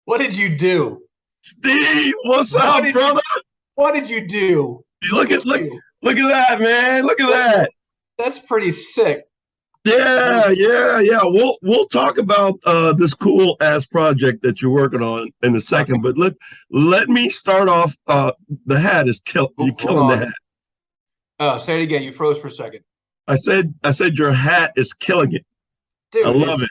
What did you do? Steve, what's What up, did you brother? what did you do? Look Look at at look you. look at that, man. Look at that. That's pretty sick. That Yeah, is yeah, yeah. We'll talk about this cool ass project that you're working on in a all second, right. but let me start off. The hat is Oh, you're hold killing the on. hat. Say it again. You froze for a second. I said your hat is killing it. I Dude, love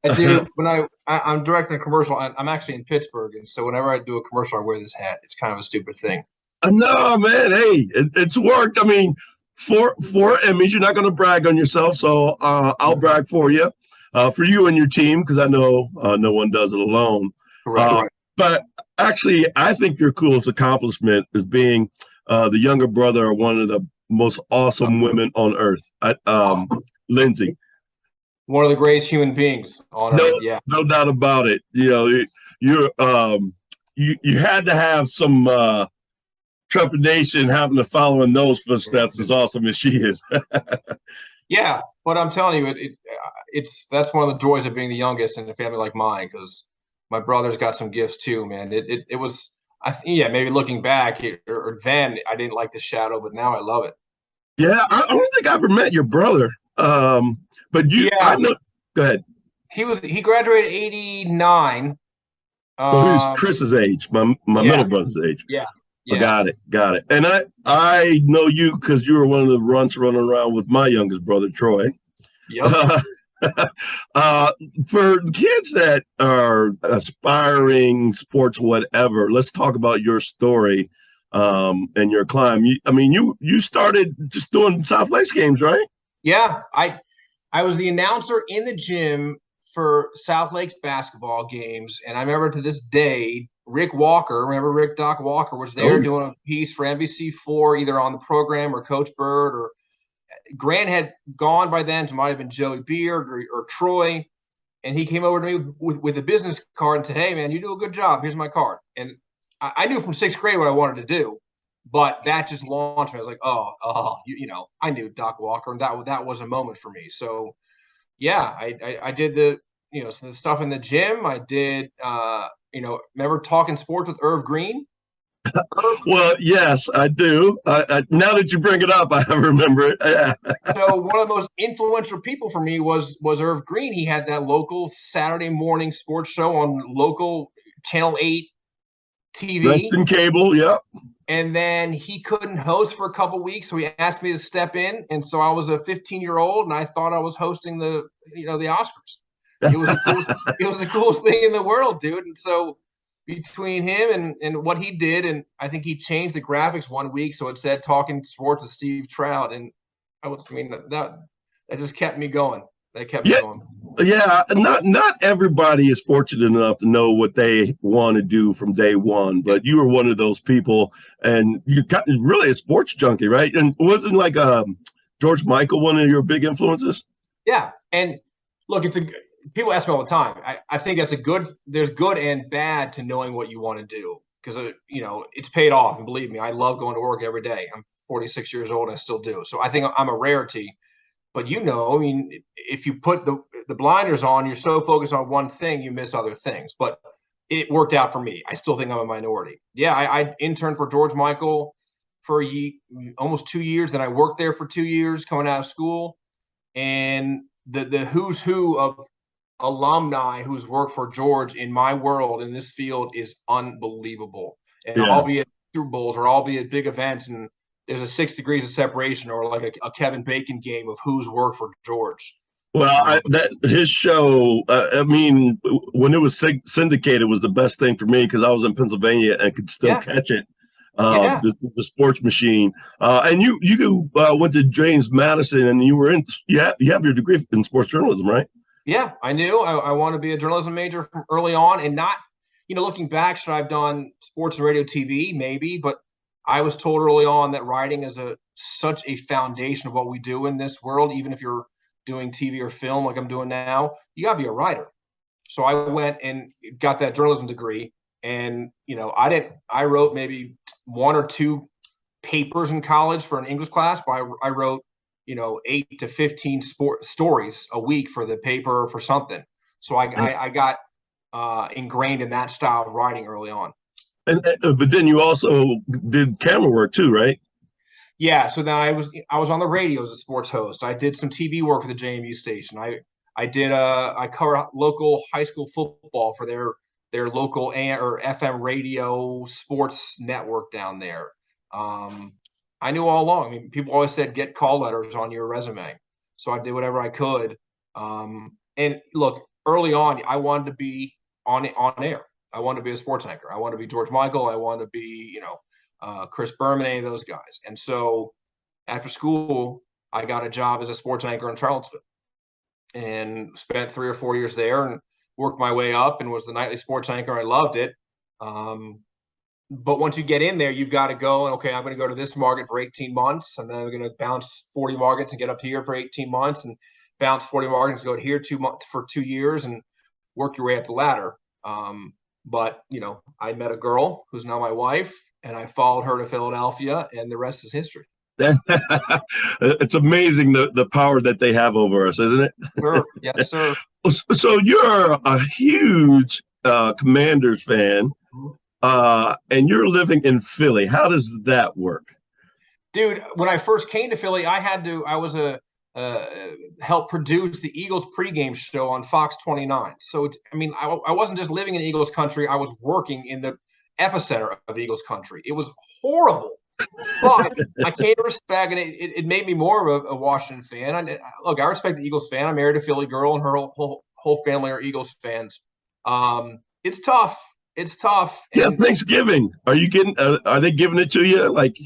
it's I it. do when I'm directing a commercial. I'm actually in Pittsburgh, and so whenever I do a commercial, I wear this hat. It's kind of a stupid thing. No, man. Hey, it's worked. I mean, for Emmys, you're not going to brag on yourself, so I'll brag for you and your team, because I know no one does it alone. Correct. Uh, but actually, I think your coolest accomplishment is being the younger brother of one of the most awesome women on earth, Lindsay. One of the greatest human beings on No, earth. Yeah. no doubt about it. You're you had to have some trepidation having to follow in those footsteps, as awesome as she is. Yeah, but I'm telling you, it's that's one of the joys of being the youngest in a family like mine because my brother's got some gifts too, man. It was yeah, maybe looking back or then I didn't like the shadow, but now I love it. Yeah, I don't think I ever met your brother. But I Yeah, know. Go ahead. he graduated 89. So he was Um, Chris's age, my middle yeah, brother's age. yeah, I yeah. got it, got it. And I know you because you were one of the runts running around with my youngest brother, Troy. Yep. uh, for kids that are aspiring sports, whatever, let's talk about your story and your climb. You started just doing South Lakes games, right? Yeah, I was the announcer in the gym for South Lakes basketball games, and I remember to this day, Rick Walker, remember Rick Doc Walker was Oh, there doing a piece for NBC4, either on the program or Coach Bird, or Grant had gone by then. It might have been Joey Beard or Troy, and he came over to me with a business card and said, "Hey, man, you do a good job. Here's my card." And I knew from sixth grade what I wanted to do, but that just launched me. I was like, I knew Doc Walker, and that was a moment for me. So yeah, I did the stuff in the gym. I did remember talking sports with Irv Green. Irv, well, yes, I do. Now that you bring it up, I remember it. Yeah. so one of the most influential people for me was Irv Green. He had that local Saturday morning sports show on local Channel 8 TV. Western Cable, yeah. And then he couldn't host for a couple weeks, so he asked me to step in. And so I was a 15-year-old, and I thought I was hosting the Oscars. It was the coolest thing in the world, dude. And so between him and what he did, and I think he changed the graphics one week so it said talking sports with Steve Trout, and that just kept me going. That kept me Yeah, going. yeah. Not everybody is fortunate enough to know what they want to do from day one, but you were one of those people, and you got really a sports junkie, right? And wasn't like George Michael one of your big influences? Yeah, and look, people ask me all the time. I think that's a good. There's good and bad to knowing what you want to do because it's paid off. And believe me, I love going to work every day. I'm 46 years old and I still do. So I think I'm a rarity. But I mean, if you put the blinders on, you're so focused on one thing, you miss other things. But it worked out for me. I still think I'm a minority. Yeah, I interned for George Michael for almost 2 years. Then I worked there for 2 years coming out of school, and the who's who of alumni who's worked for George in my world in this field is unbelievable. And I'll Yeah. be at Super Bowls or I'll be at big events, and there's a 6 degrees of separation or like a Kevin Bacon game of who's worked for George. Well, Um, that his show. I mean, when it was syndicated, was the best thing for me because I was in Pennsylvania and could still yeah, catch it. yeah, The sports machine, and you went to James Madison, and you were in. Yeah, you have your degree in sports journalism, right? yeah. I knew I want to be a journalism major from early on, and not, looking back, should I have done sports and radio, TV? Maybe, but I was told early on that writing is such a foundation of what we do in this world. Even if you're doing TV or film like I'm doing now, you got to be a writer. So I went and got that journalism degree, and I wrote maybe one or two papers in college for an English class, but I wrote 8 to 15 sport stories a week for the paper or for something. So I got ingrained in that style of writing early on. But then you also did camera work too, right? Yeah, so then I was on the radio as a sports host. I did some TV work for the JMU station. I covered local high school football for their local AM or FM radio sports network down there. I knew all along. I mean, people always said get call letters on your resume, so I did whatever I could. And look, early on, I wanted to be on air. I wanted to be a sports anchor. I wanted to be George Michael. I wanted to be, Chris Berman, any of those guys. And so after school, I got a job as a sports anchor in Charlottesville and spent 3 or 4 years there and worked my way up and was the nightly sports anchor. I loved it. But once you get in there, you've got to go and, okay, I'm going to go to this market for 18 months, and then I'm going to bounce 40 markets and get up here for 18 months and bounce 40 markets, go to here for 2 years and work your way up the ladder. But, I met a girl who's now my wife, and I followed her to Philadelphia, and the rest is history. It's amazing the power that they have over us, isn't it? Sure. Yes, sir. So you're a huge Commanders fan, and you're living in Philly. How does that work? Dude, when I first came to Philly, I was help produce the Eagles pregame show on Fox 29. So, I wasn't just living in Eagles country. I was working in the epicenter of Eagles country. It was horrible. But I came to respect, and it made me more of a Washington fan. I respect the Eagles fan. I married a Philly girl, and her whole family are Eagles fans. It's tough. It's tough. Yeah, Thanksgiving. Are they giving it to you like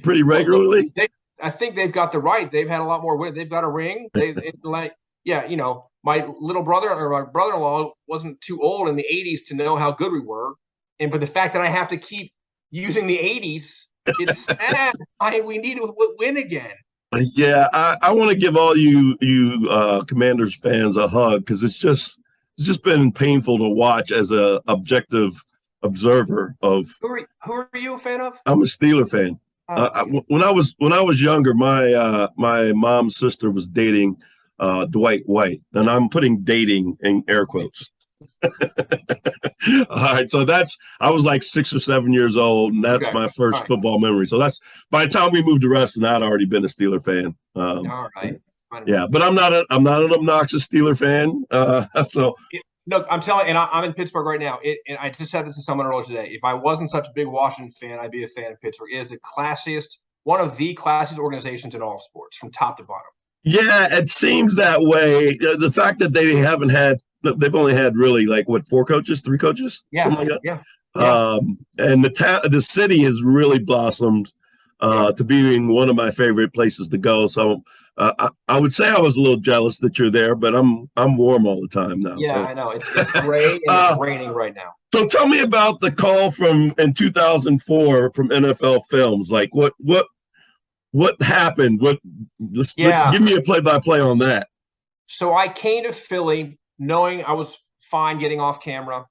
pretty regularly? I think they've got the right. They've had a lot more wins. They've got a ring. My little brother or my brother-in-law wasn't too old in the 80s to know how good we were. But the fact that I have to keep using the 80s, it's sad. We need to win again. Yeah, I want to give all you Commanders fans a hug because it's just been painful to watch as a objective observer of. Who are you a fan of? I'm a Steeler fan. When I was younger, my mom's sister was dating Dwight White, and I'm putting dating in air quotes. All right, so I was like 6 or 7 years old, and that's my first football memory. So that's by the time we moved to Reston, I'd already been a Steeler fan. All right, yeah, but I'm not an obnoxious Steeler fan. So look, I'm telling you, and I'm in Pittsburgh right now. And I just said this to someone earlier today. If I wasn't such a big Washington fan, I'd be a fan of Pittsburgh. It is one of the classiest organizations in all sports, from top to bottom. Yeah, it seems that way. The fact that they've only had really 3 coaches, something like that. Yeah. And the city has really blossomed to being one of my favorite places to go. So I would say I was a little jealous that you're there, but I'm warm all the time now. Yeah, so. I know it's gray and it's raining right now. So tell me about the call in 2004 from NFL Films. Like what happened? Give me a play-by-play on that. So I came to Philly knowing I was fine getting off camera.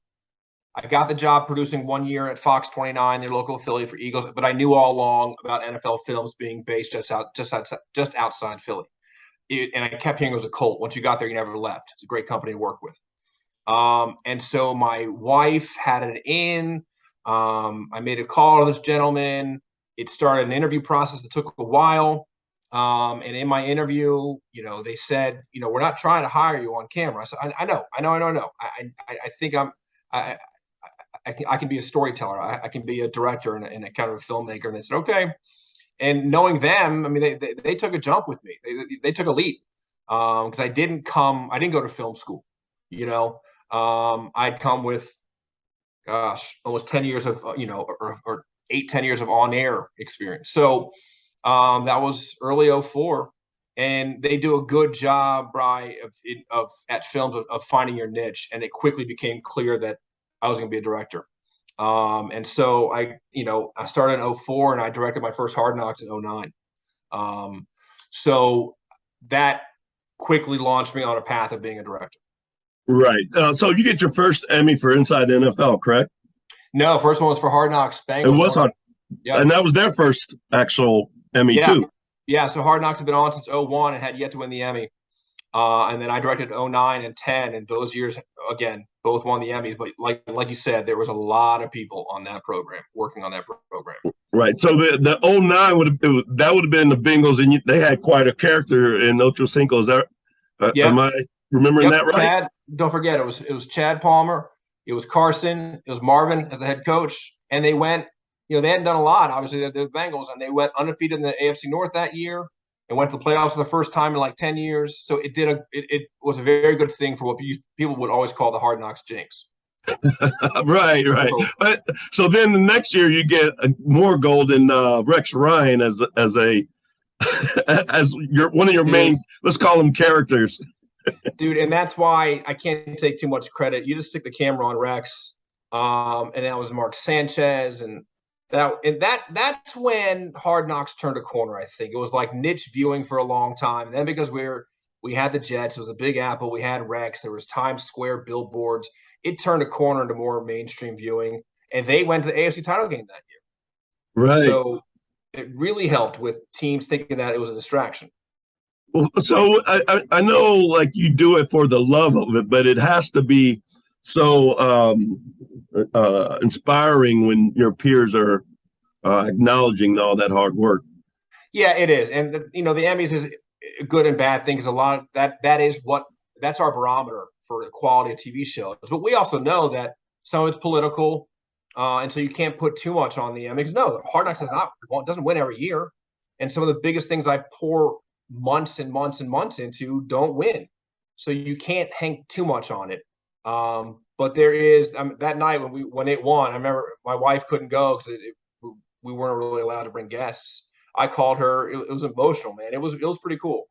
I got the job producing 1 year at Fox 29, their local affiliate for Eagles, but I knew all along about NFL Films being based just outside Philly. And I kept hearing it was a cult. Once you got there, you never left. It's a great company to work with. And so my wife had it in. I made a call to this gentleman. It started an interview process that took a while. And in my interview, they said, we're not trying to hire you on camera. I said, I know. I think I can be a storyteller. I can be a director and a kind of a filmmaker. And they said, okay. And knowing them, they took a jump with me. They took a leap because I didn't go to film school. I'd come with, almost 10 years of, or 8-10 years of on-air experience. So that was early 2004. And they do a good job, Bri, at Films of finding your niche. And it quickly became clear that I was going to be a director. And so I started in 2004 and I directed my first Hard Knocks in 2009. So that quickly launched me on a path of being a director. Right. So you get your first Emmy for Inside the NFL, correct? No, first one was for Hard Knocks. It was on. Yep. And that was their first actual Emmy too. Yeah, so Hard Knocks have been on since 2001 and had yet to win the Emmy. And then I directed 09 and 10, and those years again both won the Emmys. But like you said, there was a lot of people on that program working on that program. Right. So the 09 that would have been the Bengals, and they had quite a character in Ocho Cinco. Is that Yep. am I remembering that right? Chad, don't forget it was Chad Palmer, it was Carson, it was Marvin as the head coach, and they went. They hadn't done a lot, obviously, the Bengals, and they went undefeated in the AFC North that year and went to the playoffs for the first time in like 10 years. So it was a very good thing for what people would always call the Hard Knocks jinx. Right. But so then the next year you get more gold in Rex Ryan as a as one of your main, let's call them characters. Dude, and that's why I can't take too much credit. You just stick the camera on Rex, and that was Mark Sanchez, and that's when Hard Knocks turned a corner. I think it was like niche viewing for a long time, and then because we had the Jets, it was a Big Apple, we had Rex, there was Times Square billboards. It turned a corner into more mainstream viewing, and they went to the AFC title game that year. Right. So it really helped with teams thinking that it was a distraction. Well, so I know like you do it for the love of it, but it has to be so inspiring when your peers are acknowledging all that hard work. Yeah, it is, and the Emmys is a good and bad thing because a lot of that's our barometer for the quality of TV shows. But we also know that some of it's political, and so you can't put too much on the Emmys. No, Hard Knocks doesn't win every year, and some of the biggest things I pour months and months and months into don't win, so you can't hang too much on it. But there is that night when it won. I remember my wife couldn't go because we weren't really allowed to bring guests. I called her. It was emotional, man. It was pretty cool.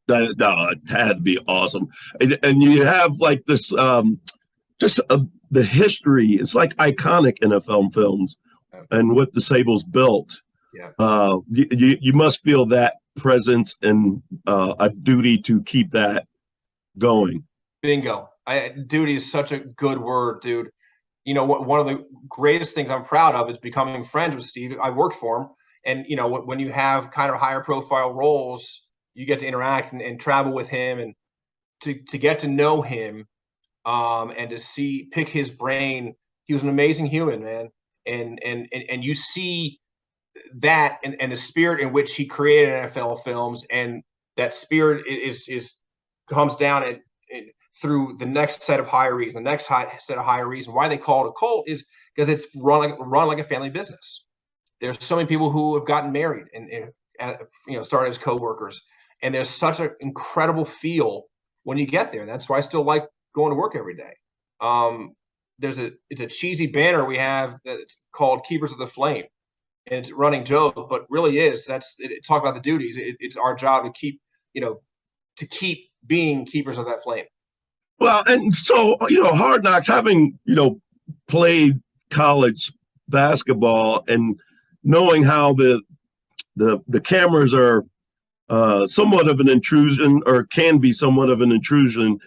That had to be awesome, and you have like this just the history. It's like iconic NFL films, and what the Sables built. Yeah, you must feel that presence and a duty to keep that going. Bingo. Duty is such a good word, dude. One of the greatest things I'm proud of is becoming friends with Steve. I worked for him, and when you have kind of higher profile roles, you get to interact and travel with him, and to get to know him, and to pick his brain. He was an amazing human, man, and you see that and the spirit in which he created NFL films, and that spirit is comes down through the next set of hirees, the next set of hirees. And why they call it a cult is because it's run like a family business. There's so many people who have gotten married and started as coworkers, and there's such an incredible feel when you get there. That's why I still like going to work every day. It's a cheesy banner we have that's called Keepers of the Flame, and it's a running joke, but really is talk about the duties. It's our job to keep being keepers of that flame. Well, and so Hard Knocks, having played college basketball and knowing how the cameras are somewhat of an intrusion, or can be somewhat of an intrusion.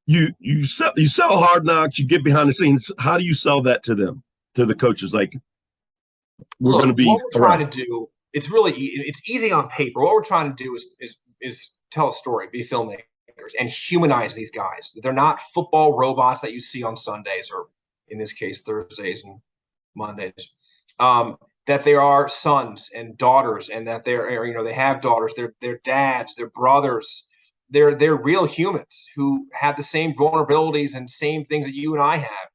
You sell Hard Knocks, you get behind the scenes. How do you sell that to them, to the coaches? Like, we're going to be what we're trying to do. It's easy on paper. What we're trying to do is tell a story, be filmmakers, and humanize these guys. They're not football robots that you see on Sundays, or in this case Thursdays and Mondays. That they are sons and daughters, and that they have daughters. They're dads, they're brothers. They're real humans who have the same vulnerabilities and same things that you and I have.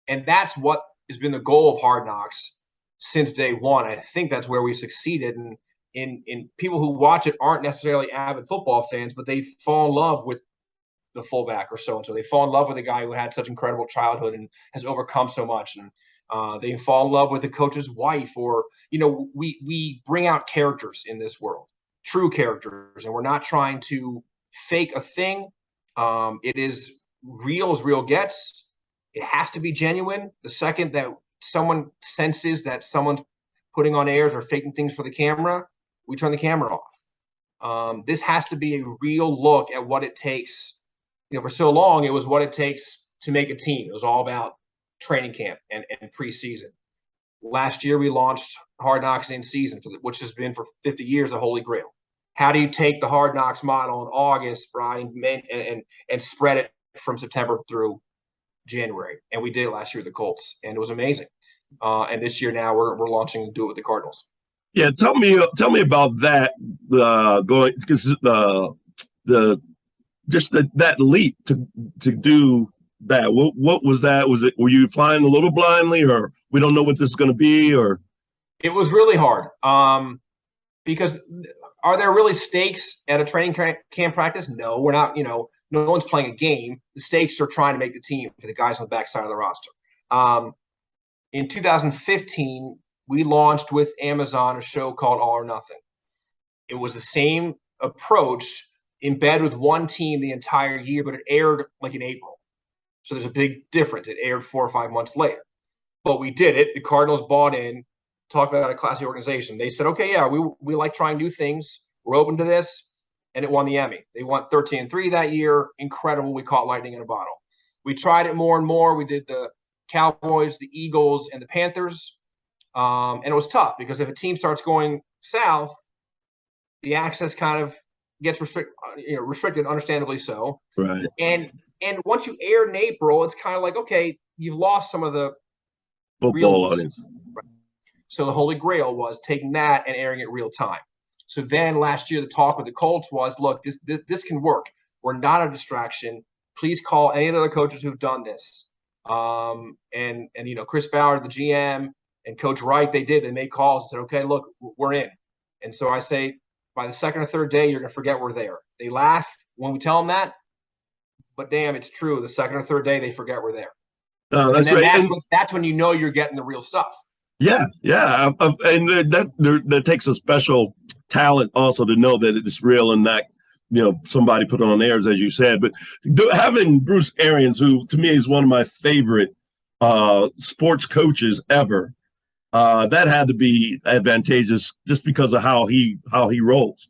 And that's what has been the goal of Hard Knocks since day one. I think that's where we've succeeded. And in people who watch it aren't necessarily avid football fans, but they fall in love with the fullback or so and so. They fall in love with a guy who had such incredible childhood and has overcome so much. And they fall in love with the coach's wife, or we bring out characters in this world, true characters, and we're not trying to fake a thing. It is real as real gets. It has to be genuine. The second that someone senses that someone's putting on airs or faking things for the camera, we turn the camera off. This has to be a real look at what it takes. For so long, it was what it takes to make a team. It was all about training camp and preseason. Last year, we launched Hard Knocks in season, which has been for 50 years a holy grail. how do you take the Hard Knocks model in August, Brian, and spread it from September through January? And we did it last year with the Colts, and it was amazing. And this year now we're launching to do it with the Cardinals. Yeah, tell me about that. Going because that leap to do that. What was that? Were you flying a little blindly, or we don't know what this is going to be, or? It was really hard because are there really stakes at a training camp practice? No, we're not. No one's playing a game. The stakes are trying to make the team for the guys on the backside of the roster. In 2015, we launched with Amazon a show called All or Nothing. It was the same approach in bed with one team the entire year, but it aired like in April. So there's a big difference. It aired 4 or 5 months later. But we did it. The Cardinals bought in, talked about a classy organization. They said, okay, yeah, we like trying new things. We're open to this. And it won the Emmy. They won 13-3 that year. Incredible. We caught lightning in a bottle. We tried it more and more. We did the Cowboys, the Eagles, and the Panthers. And it was tough because if a team starts going south, the access kind of gets restricted, understandably so. Right. And once you air in April, it's kind of like, okay, you've lost some of the football audience. Right. So the holy grail was taking that and airing it real time. So then last year, the talk with the Colts was, look, this can work. We're not a distraction. Please call any of the other coaches who've done this. And Chris Bauer, the GM, and Coach Wright, they made calls and said, okay, look, we're in. And so I say, by the second or third day, you're going to forget we're there. They laugh when we tell them that, but damn, it's true. The second or third day, they forget we're there. That's and right. That's when you know you're getting the real stuff. Yeah. And that takes a special talent also to know that it's real and not, somebody put on airs, as you said. But having Bruce Arians, who to me is one of my favorite sports coaches ever, that had to be advantageous just because of how he rolls.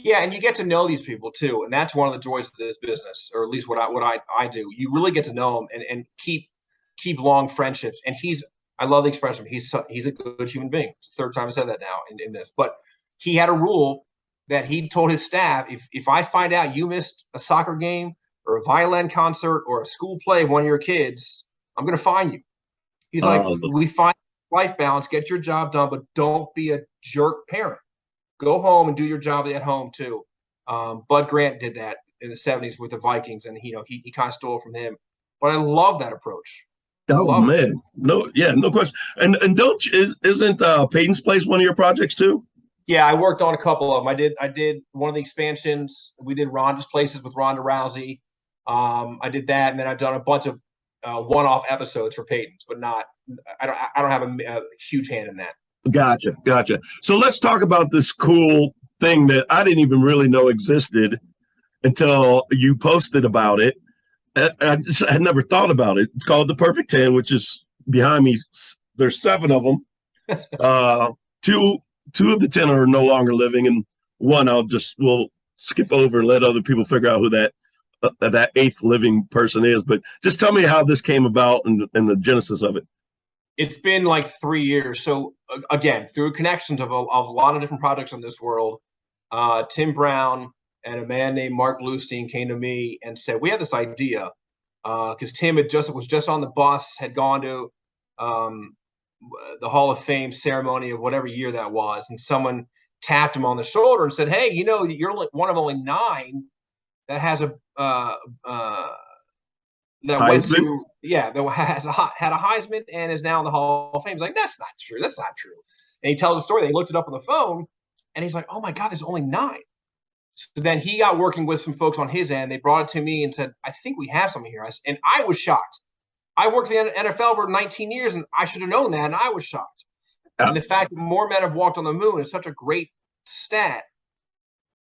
Yeah, and you get to know these people too, and that's one of the joys of this business, or at least what I do. You really get to know them and keep long friendships. And I love the expression. He's a good human being. It's the third time I said that now in this, but he had a rule that he told his staff: if I find out you missed a soccer game or a violin concert or a school play of one of your kids, I'm going to fine you. He's like, we find life balance, get your job done, but don't be a jerk parent. Go home and do your job at home too. Bud Grant did that in the 70s with the Vikings, and he kind of stole from him. But I love that approach. Oh man, no question. And isn't Peyton's Place one of your projects too? Yeah, I worked on a couple of them. I did one of the expansions. We did Ronda's Places with Ronda Rousey. I did that, and then I've done a bunch of one-off episodes for Peyton's, but I don't have a huge hand in that. Gotcha. So let's talk about this cool thing that I didn't even really know existed until you posted about it. I had never thought about it. It's called The Perfect 10, which is behind me. There's 7 of them. Two of the 10 are no longer living, and one we'll skip over and let other people figure out who that 8th living person is. But just tell me how this came about and the genesis of it. It's been like 3 years. So again, through connections of a lot of different projects in this world, Tim Brown and a man named Mark Bluestein came to me and said, we have this idea, because Tim was just on the bus, had gone to the Hall of Fame ceremony of whatever year that was, and someone tapped him on the shoulder and said, hey, you're one of only 9 that has that went to that had a Heisman and is now in the Hall of Fame. He's like, that's not true. And he tells the story. They looked it up on the phone, and he's like, oh my God, there's only 9. So then he got working with some folks on his end. They brought it to me and said, I think we have something here. And I was shocked. I worked in the NFL for 19 years, and I should have known that, and I was shocked. And the fact that more men have walked on the moon is such a great stat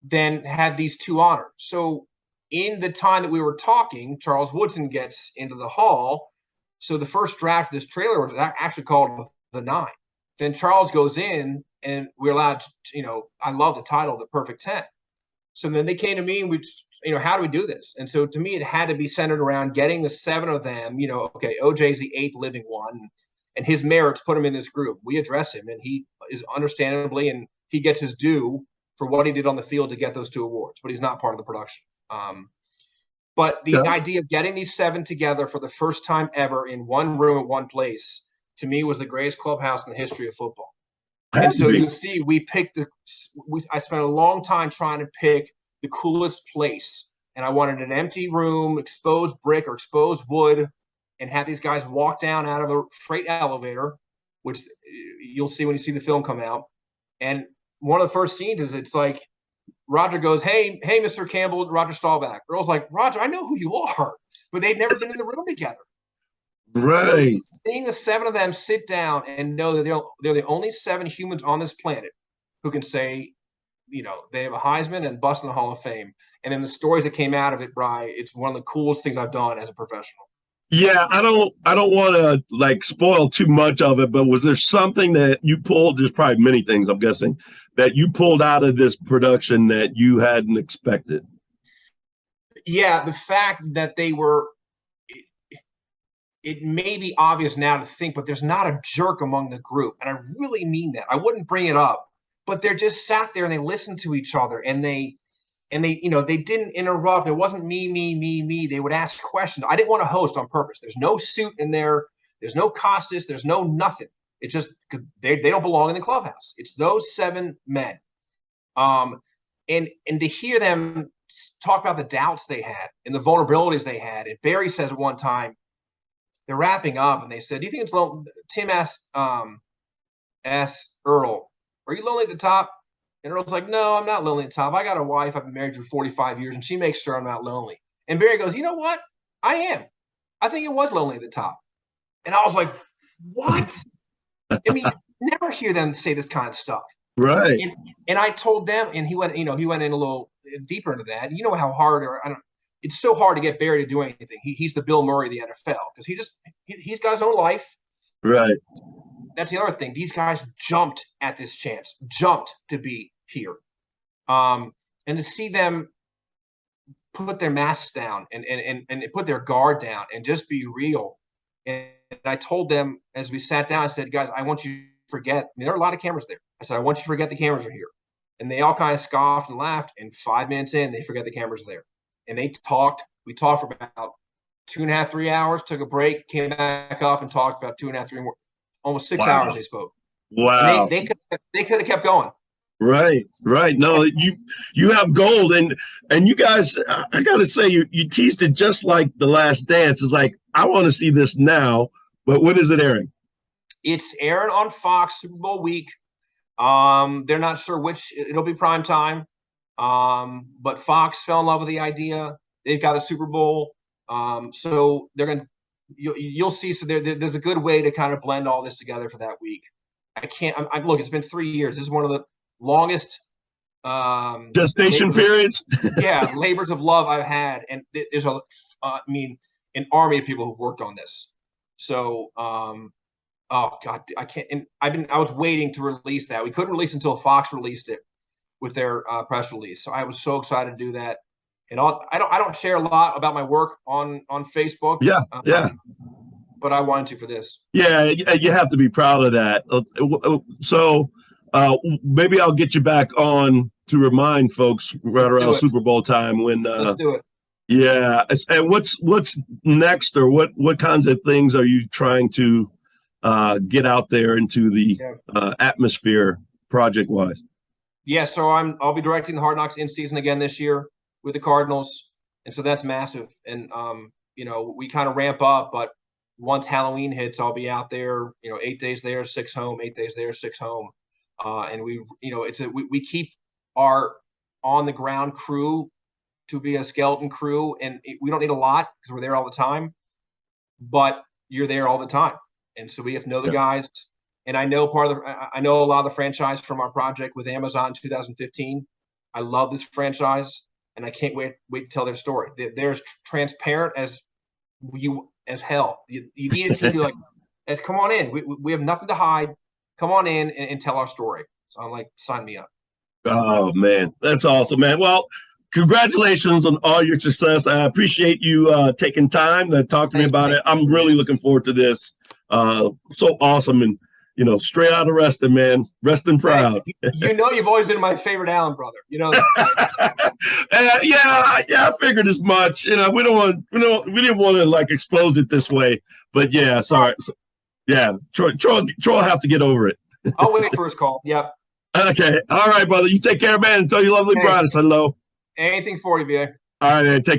than had these 2 honors. So in the time that we were talking, Charles Woodson gets into the Hall. So the first draft of this trailer was actually called The 9. Then Charles goes in, and we're allowed to, I love the title, The Perfect 10. So then they came to me, and we just, how do we do this? And so to me, it had to be centered around getting the 7 of them, okay, OJ's the 8th living one, and his merits put him in this group. We address him, and he is understandably, and he gets his due for what he did on the field to get those 2 awards, but he's not part of the production. But the idea of getting these 7 together for the first time ever in one room at one place, to me, was the greatest clubhouse in the history of football. And so you'll see, I spent a long time trying to pick the coolest place. And I wanted an empty room, exposed brick or exposed wood, and have these guys walk down out of a freight elevator, which you'll see when you see the film come out. And one of the first scenes is it's like Roger goes, hey, Mr. Campbell, Roger Staubach. Earl's like, Roger, I know who you are, but they'd never been in the room together. Right. So seeing the 7 of them sit down and know that they're the only 7 humans on this planet who can say, they have a Heisman and bust in the Hall of Fame. And then the stories that came out of it, Bri, it's one of the coolest things I've done as a professional. Yeah, I don't want to like spoil too much of it, but was there something that you pulled? There's probably many things, I'm guessing, that you pulled out of this production that you hadn't expected. Yeah, the fact that they were, it may be obvious now to think, but there's not a jerk among the group. And I really mean that. I wouldn't bring it up, but they're just sat there and they listened to each other, and they didn't interrupt. It wasn't me. They would ask questions. I didn't want to host on purpose. There's no suit in there. There's no Costas. There's no nothing. It's just because they don't belong in the clubhouse. It's those 7 men. And to hear them talk about the doubts they had and the vulnerabilities they had. And Barry says at one time, they're wrapping up, and they said, do you think it's lonely? Tim asked Earl, are you lonely at the top? And Earl's like, no, I'm not lonely at the top. I got a wife I've been married for 45 years, and she makes sure I'm not lonely. And Barry goes, you know what? I am. I think it was lonely at the top. And I was like, what? I mean, you never hear them say this kind of stuff. Right. And I told them, and he went in a little deeper into that. You know how hard, it's so hard to get Barry to do anything. He's the Bill Murray of the NFL because he's got his own life. Right. That's the other thing. These guys jumped at this chance, jumped to be here. And to see them put their masks down and put their guard down and just be real. And I told them as we sat down, I said, guys, I want you to forget. I mean, there are a lot of cameras there. I said, I want you to forget the cameras are here. And they all kind of scoffed and laughed. And 5 minutes in, they forget the cameras are there. And they talked. We talked for about 2.5, 3 hours, took a break, came back up and talked about 2.5, 3 more. Almost 6 hours they spoke. Wow. They could have kept going. Right. No, you have gold, and you guys, I gotta say, you teased it just like The Last Dance. It's like, I want to see this now, but when is it airing? It's airing on Fox Super Bowl week. They're not sure which. It'll be prime time. But Fox fell in love with the idea. They've got a Super Bowl. So they're gonna. You'll see. So there's a good way to kind of blend all this together for that week. I can't. Look, it's been 3 years. This is one of the longest gestation periods. Yeah, labors of love I've had, and there's an army of people who've worked on this. So, oh God, I can't. And I was waiting to release that. We couldn't release until Fox released it with their press release. So I was so excited to do that. And I don't share a lot about my work on Facebook. Yeah. But I wanted to for this. Yeah, you have to be proud of that. So maybe I'll get you back on to remind folks right around Super Bowl time when. Let's do it. Yeah, and what's next, or what kinds of things are you trying to get out there into the atmosphere project wise? Yeah, so I'll be directing the Hard Knocks in season again this year with the Cardinals, and so that's massive. And we kind of ramp up, but once Halloween hits, I'll be out there. 8 days there, 6 home. 8 days there, 6 home. And we keep our on the ground crew to be a skeleton crew, and we don't need a lot because we're there all the time. But you're there all the time, and so we have to know the guys. And I know I know a lot of the franchise from our project with Amazon 2015. I love this franchise, and I can't wait to tell their story. They're as transparent as hell. You need a team to come on in. We have nothing to hide. Come on in and tell our story. So I'm like, sign me up. Oh man, that's awesome, man. Well, congratulations on all your success. I appreciate you taking time to talk to me about it. I'm really looking forward to this. So awesome. And straight out of wrestling, man. Wrestling proud. You've always been my favorite Allen brother. That. I figured as much. We didn't want to like expose it this way, but yeah, sorry. Yeah, Troy will have to get over it. I'll wait for his call. Yep. Okay. All right, brother. You take care, man. And tell your lovely bride, hello. Anything for you, BA. All right, man. Take